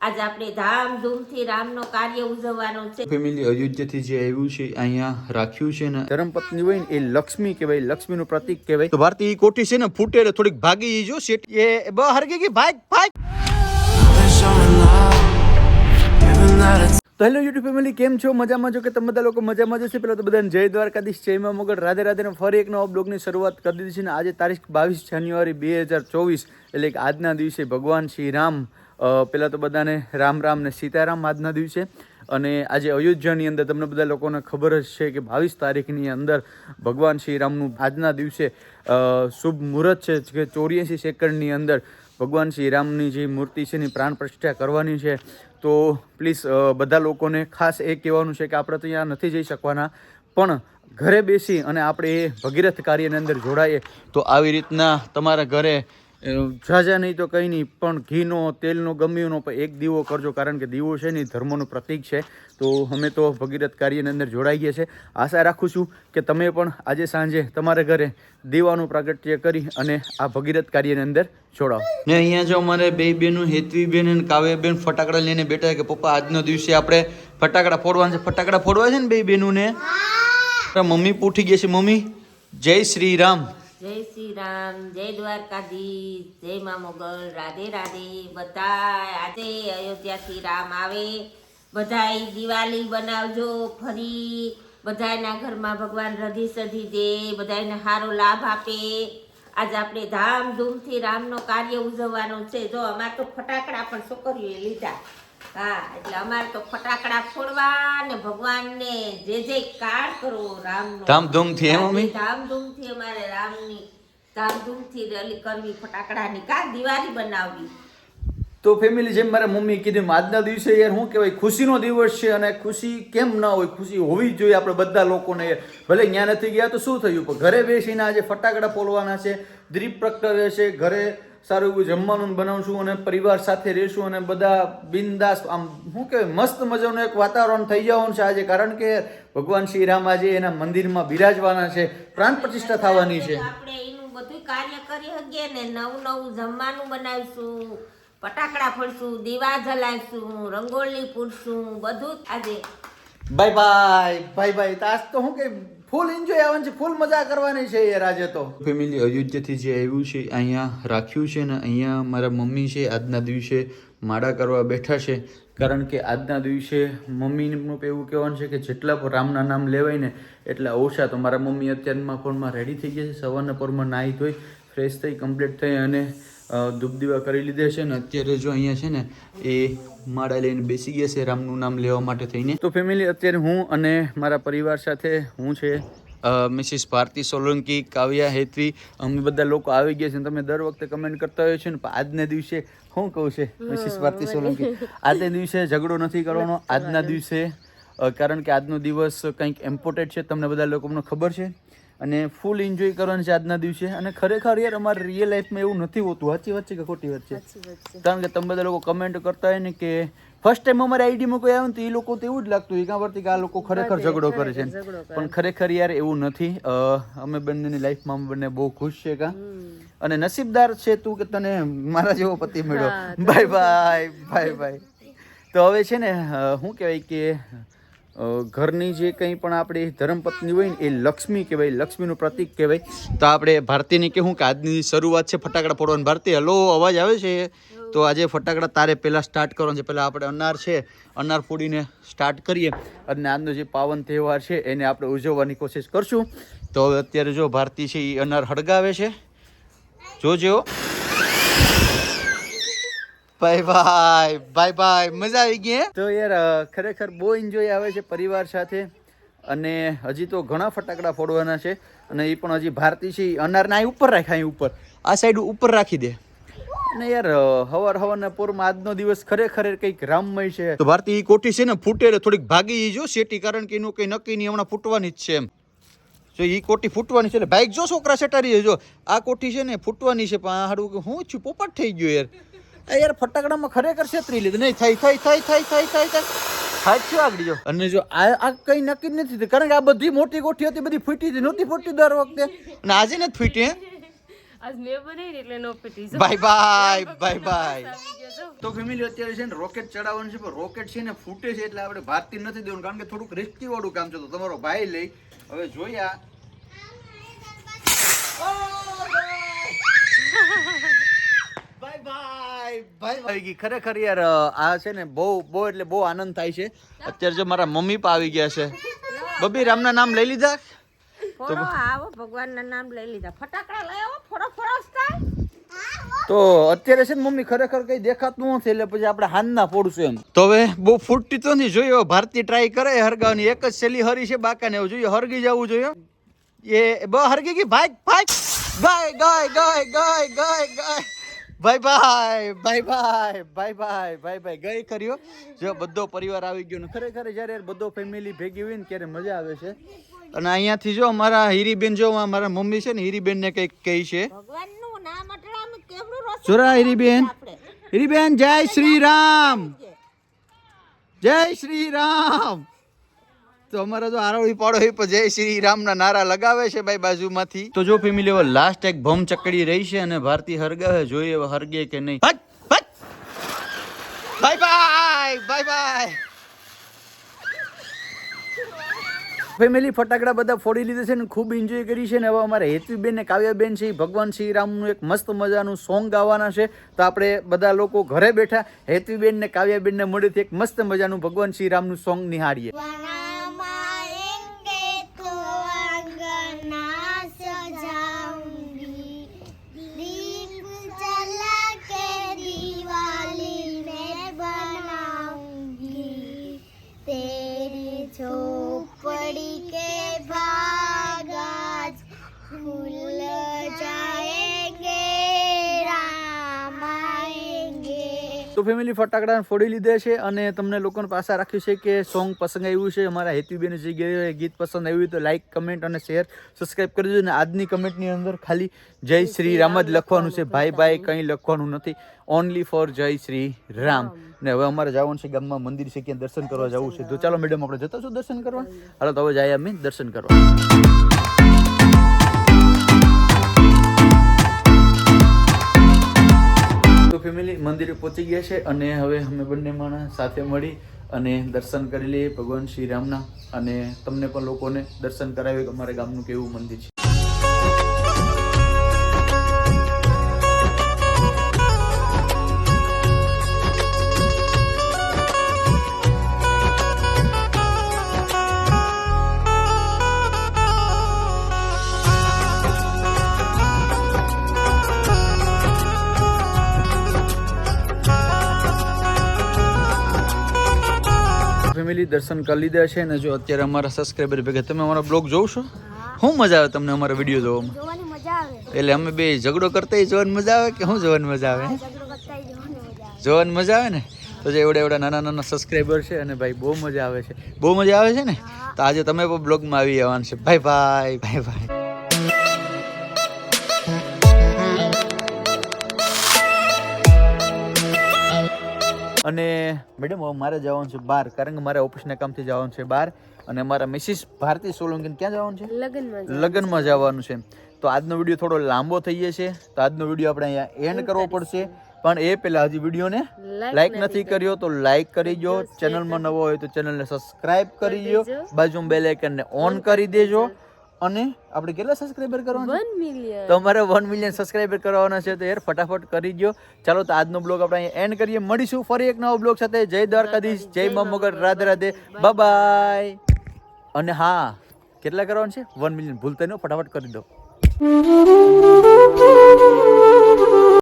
આજે આપણે ધામધૂમથી રામનો કાર્ય ઉજવવાનો છે. ફેમિલી અયોધ્યાથી જે આવ્યું છે અહીંયા રાખ્યું છે ને ધર્મપત્ની હોય ને એ લક્ષ્મી કહેવાય, લક્ષ્મીનું પ્રતીક કહેવાય. તો ભારતી કોઠી છે ને ફૂટે થોડીક ભાગી જો શેટ એ બહાર ગઈ ભાગ ભાગ. તો હેલો યુટ્યુબ ફેમિલી, કેમ છો? મજામાં છો કે તમે બધા લોકો મજામાં જશે? પેલા તો બધાને જય દ્વારકાધીશ, જય મા મોગલ, રાધે રાધે ને ફરી એક નવા બ્લોગની શરૂઆત કરી દીધી છે ને આજે તારીખ 22 જાન્યુઆરી 2024 એટલે કે આજના દિવસે ભગવાન શ્રી રામ પહેલાં તો બધાને રામ રામ ને સીતારામ આજના દિવસે. અને આજે અયોધ્યાની અંદર તમને બધા લોકોને ખબર જ છે કે 22 તારીખની અંદર ભગવાન શ્રી રામનું આજના દિવસે શુભ મુહૂર્ત છે કે 84 સેકન્ડની અંદર ભગવાન શ્રી રામની જે મૂર્તિ છે એની પ્રાણ પ્રતિષ્ઠા કરવાની છે. તો પ્લીઝ બધા લોકોને ખાસ એ કહેવાનું છે કે આપણે તો અહીંયા નથી જઈ શકવાના, પણ ઘરે બેસી અને આપણે એ ભગીરથ કાર્યની અંદર જોડાઈએ. તો આવી રીતના તમારા ઘરે ઝાઝા નહીં તો કંઈ નહીં, પણ ઘીનો તેલનો ગમ્યુંનો પણ એક દીવો કરજો, કારણ કે દીવો છે ને ધર્મનું પ્રતીક છે. તો અમે તો ભગીરથ કાર્યની અંદર જોડાઈ ગયા છે. આશા રાખું છું કે તમે પણ આજે સાંજે તમારા ઘરે દીવાનું પ્રાગટ્ય કરી અને આ ભગીરથ કાર્યની અંદર જોડાઓ. ને અહીંયા જો અમારે બે બેનું હેતવીબેન અને કાવ્યાબેન ફટાકડા લઈને બેઠા કે પપ્પા આજનો દિવસે આપણે ફટાકડા ફોડવાના છે. ફટાકડા ફોડવા છે ને બે બેનુંને. મમ્મી પૂઠી ગયા છે. મમ્મી જય શ્રી રામ. જય શ્રી રામ, જય દ્વારકાધીશ, જય મા મોગલ, રાધે રાધે. બધા આજે અયોધ્યાથી રામ આવે, બધાય દિવાળી બનાવજો. ફરી બધાના ઘરમાં ભગવાન રધી સધી દે, બધાને સારો લાભ આપે. આજે આપણે ધામધૂમથી રામનો કાર્ય ઉજવવાનો છે. જો અમારે તો ફટાકડા પણ છોકરીઓએ લીધા. હા, એટલે અમારે તો ફટાકડા ફોડવા ને ભગવાનને જે કાર કરો રામનો ધામધૂમથી. એમ મમ્મી ધામધૂમથી અમારે રામની ધામધૂમથી રલી કરવી, ફટાકડાની કાર દિવાળી બનાવવી. તો ફેમિલી, જેમ મારા મમ્મી કીધું આજના દિવસે યાર શું કહેવાય, ખુશીનો દિવસ છે. અને ખુશી કેમ ના હોય, ખુશી હોવી જ જોઈએ આપણે બધા લોકોને. ભલે ત્યાં નથી ગયા તો શું થયું, પણ ઘરે બેસીને આજે ફટાકડા ફોડવાના છે, દીપ પ્રગટાવે છે, ઘરે સારું એવું જમવાનું બનાવશું અને પરિવાર સાથે રહેશું અને બધા બિંદાસ આમ શું કહેવાય મસ્ત મજાનું એક વાતાવરણ થઈ જવાનું છે આજે. કારણ કે ભગવાન શ્રી રામ આજે એના મંદિરમાં બિરાજવાના છે, પ્રાણ પ્રતિષ્ઠા થવાની છે. આપણે એનું બધું કાર્ય કરી શકીએ ને. નવું જમવાનું બનાવીશું, ફટાકડા ફોડશું, દીવા જલાવીશું, રંગોળી પૂરશું, બધું આજે. બાય બાય બાય બાય. તો આજ તો શું કે ફૂલ એન્જોય આવવાનું છે, ફૂલ મજા કરવાની છે યાર આજે તો. ફેમિલી અયોધ્યાથી જે આવ્યું છે અહીંયા રાખ્યું છે ને અહીંયા મારા મમ્મી છે આજના દિવસે માળા કરવા બેઠા છે. કારણ કે આજના દિવસે મમ્મીનું એવું કહેવાનું છે કે જેટલા પણ રામના નામ લેવાય ને એટલા ઓછા. તો મારા મમ્મી અત્યારમાં પરમાં રેડી થઈ ગયા છે, સવારના પરમાં નાહી ધોઈ ફ્રેશ થઈ કમ્પ્લીટ થઈ અને ધૂપ દીવા કરી લીધે છે ને અત્યારે જો અહીંયા છે ને એ માળા લઈને બેસી ગયા છે રામનું નામ લેવા માટે થઈને. તો ફેમિલી, અત્યારે હું અને મારા પરિવાર સાથે હું છે મિસિસ ભારતી સોલંકી, કાવ્યા, હેતવી, અમે બધા લોકો આવી ગયા છે. તમે દર વખતે કમેન્ટ કરતા હોય છે ને, પણ આજના દિવસે શું કહું છે મિસિસ ભારતી સોલંકી, આજના દિવસે ઝઘડો નથી કરવાનો આજના દિવસે. કારણ કે આજનો દિવસ કંઈક ઇમ્પોર્ટન્ટ છે, તમને બધા લોકોને ખબર છે. અને ફૂલ એન્જોય કરવાનું છે આજના દિવસે. અને ખરેખર યાર અમારે રિયલ લાઈફમાં એવું નથી હોતું. સાચી વાત છે કે ખોટી વાત છે? કારણ કે તમે બધા લોકો કમેન્ટ કરતા હોય ને કે ફર્સ્ટ ટાઈમ અમારી આઈડીમાં કોઈ આવે ને તો એ લોકો તો એવું જ લાગતું હોય કાં પરથી કે આ લોકો ખરેખર ઝઘડો કરે છે, પણ ખરેખર યાર એવું નથી. અમે બંનેની લાઈફમાં અમે બંને બહુ ખુશ છે કાં, અને નસીબદાર છે તું કે તને મારા જેવો પતિ મળ્યો. બાય બાય બાય બાય. તો હવે છે ને શું કહેવાય કે ઘરની જે કંઈ પણ આપણી ધર્મપત્ની હોય ને એ લક્ષ્મી કહેવાય, લક્ષ્મીનું પ્રતીક કહેવાય. તો આપણે ભારતીને કહેવું કે આજની શરૂઆત છે ફટાકડા ફોડવાની. ભારતી હલો, અવાજ આવે છે? તો આજે ફટાકડા તારે પહેલાં સ્ટાર્ટ કરવાનું છે. પહેલાં આપણે અનાર છે, અનાર ફોડીને સ્ટાર્ટ કરીએ અને આજનો જે પાવન તહેવાર છે એને આપણે ઉજવવાની કોશિશ કરશું. તો હવે અત્યારે જો ભારતી છે એ અનાર હળગાવે છે, જોજો. બાય બાય બાય બાય. મજા આવી ગઈ. તો યાર ખરેખર બહુ એન્જોય આવે છે પરિવાર સાથે. અને હજી તો ઘણા ફટાકડા ફોડવાના છે અને એ પણ હજી ભારતી છે અનારના ઉપર રાખાય, ઉપર આ સાઈડ ઉપર રાખી દે. અને યાર હવારના પોરમાં આજનો દિવસ ખરેખર કંઈક રામમય છે. તો ભારતી એ કોઠી છે ને ફૂટે થોડીક ભાગી જો શેટી, કારણ કે એનું કંઈ નક્કી નહીં, હમણાં ફૂટવાની જ છે એમ. જો એ કોઠી ફૂટવાની છે એટલે બાઈક જો છોકરા સેટારી જો આ કોઠી છે ને ફૂટવાની છે. પણ હાડું હું છું પોપટ થઈ ગયો યાર. યાર ફટાકડામાં ખરેખર છેતરી લીધું. નહીં થાય છે આગળ જો. અને જો આ કઈ નક્કી જ નથી, કારણ કે આ બધી મોટી કોઠી હતી, બધી ફૂટી હતી, નહોતી ફૂટી દર વખતે, અને આજે નથી ફૂટી. આજ મેં બનાવી એટલે નો પેટી બાય બાય બાય બાય. તો ફેમિલી અત્યારે છે ને રોકેટ ચડાવવાનું છે, પણ રોકેટ છે ને ફૂટે છે એટલે આપણે ભારતી નથી દેવાનું, કારણ કે થોડુંક રિસ્કી વાળું કામ છે. તો તમારો ભાઈ લઈ હવે જોયા. બાય બાય બાય આવી ગઈ. ખરેખર યાર આ છે ને બહુ એટલે બહુ આનંદ થાય છે. અત્યારે જો મારા મમ્મી પણ આવી ગયા છે. બબી રામના નામ લઈ લીધા? ફોડો આવો, ભગવાનના નામ લઈ લીધા. ફટાકડા લઈ આવો, ફોડો તો અત્યારે છે ને મમ્મી ખરેખર કઈ દેખાતું નથી, એટલે પછી આપણે હાનના ફોડશું એમ. તો હવે બહુ ફૂટતી તો નથી. જોઈએ ભારતી ટ્રાય કરે હરગાવની. એક જ છેલ્લી હરી છે, બાકાને એવું જોઈએ હરગી જવું જોઈએ. એ બ હરગી ગઈ. ભાગ ભાગ ગાય ગાય ગાય ગાય ગાય ગાય. બાય બાય બાય બાય બાય બાય બાય બાય. ગઈ કર્યો જો બધો પરિવાર આવી ગયો ને ખરેખર જ્યારે બધો ફેમિલી ભેગી હોય ને ત્યારે મજા આવે છે. અને અહીંયાથી જો અમારા હીરીબેન, જો મારા મમ્મી છે ને હીરીબેન ને કઈક કહી છે. ભગવાનનું નામ અટલાનું કેવડું રોશન જોરા હીરીબેન, હીરીબેન જય શ્રી રામ, જય શ્રી રામ. તો અમારા જો આરોળી પાડો પર જય શ્રી રામ ના નારા લગાવે છે ભાઈ બાજુમાંથી. તો જો ફેમિલી હવે લાસ્ટ એક ભમ ચકડી રહી છે અને ભારતી હરગાવે, જોઈએ હવે હરગે કે નહીં. બાય બાય બાય બાય. ફેમિલી ફટાકડા બધા ફોડી લીધા છે ને ખૂબ એન્જોય કરી છે. ને હવે અમારે હેતવીબેન ને કાવ્યાબેન છે ભગવાન શ્રી રામનું એક મસ્ત મજાનું સોંગ ગાવાના છે. તો આપણે બધા લોકો ઘરે બેઠા હેતવીબેન ને કાવ્યાબેન ને મળીથી એક મસ્ત મજાનું ભગવાન શ્રી રામનું સોંગ નિહાળીએ. તો ફેમિલી ફટાકડા ફોડી લીધા છે અને તમને લોકોને પાછા રાખ્યું છે કે સોંગ પસંદ આવ્યું છે. અમારા હેતુબેન જે ગીત પસંદ આવ્યું તો લાઈક, કમેન્ટ અને શેર, સબસ્ક્રાઈબ કરી દેજો. અને આજની કમેન્ટની અંદર ખાલી જય શ્રી રામ જ લખવાનું છે, ભાઈ ભાઈ કંઈ લખવાનું નથી, ઓનલી ફોર જય શ્રી રામ. ને હવે અમારે જવાનું છે ગામમાં મંદિર છે, ક્યાં દર્શન કરવા જવું છે. તો ચાલો મેડમ આપણે જતા છો દર્શન કરવા. હાલો તો હવે જાય અમે દર્શન કરવા. તો ફેમિલી મંદિરે પહોંચી ગયા છે અને હવે અમે બંને માણસ સાથે મળી અને દર્શન કરી લઈએ ભગવાન શ્રી રામના. અને તમને પણ લોકોને દર્શન કરાવીએ કે અમારા ગામનું કેવું મંદિર છે. ફેમિલી દર્શન કરી લીધા છે ને જો અત્યારે અમારા સબસ્ક્રાઈબર ભેગા. તમે અમારા બ્લોગ જોવ છો? શું મજા આવે તમને અમારા વિડીયો જોવામાં? જોવાની મજા આવે. એટલે અમે બે ઝઘડો કરતા જોવાની મજા આવે કે શું જોવાની મજા આવે? જોવાની મજા આવે ને. તો જે એવડા નાના નાના સબસ્ક્રાઈબર છે અને ભાઈ બહુ મજા આવે છે, બહુ મજા આવે છે ને. તો આજે તમે પણ બ્લોગમાં આવી આવવાનું છે. બાય બાય બાય બાય. અને મેડમ હવે મારે જવાનું છે બહાર, કારણ કે મારે ઓફિસના કામથી જવાનું છે બહાર. અને મારા મિસિસ ભારતી સોલંકી ક્યાં જવાનું છે? લગ્નમાં જવાનું છે. તો આજનો વિડીયો થોડો લાંબો થઈ જશે, તો આજનો વિડીયો આપણે અહીંયા એન્ડ કરવો પડશે. પણ એ પહેલા હજી વિડીયોને લાઈક નથી કર્યો તો લાઈક કરી દો. ચેનલમાં નવો હોય તો ચેનલને સબસ્ક્રાઇબ કરી દો, બાજુમાં બેલ આઇકનને ઓન કરી દેજો. અને આપણે કેટલા સબસ્ક્રાઇબર કરવાના છે? 1 મિલિયન. તો અમારે 1 મિલિયન સબસ્ક્રાઇબર કરવાના છે. તો યાર ફટાફટ કરી દો. ચાલો તો આજનો બ્લોગ આપણે અહીંયા એન્ડ કરીએ. મળીશું ફરી એક નવો બ્લોગ સાથે. જય દ્વારકાધીશ, જય મા મોગલ, રાધે રાધે, બાય બાય. અને હા, કેટલા કરવાના છે? 1 મિલિયન ભૂલતા નહીં, ફટાફટ કરી દો.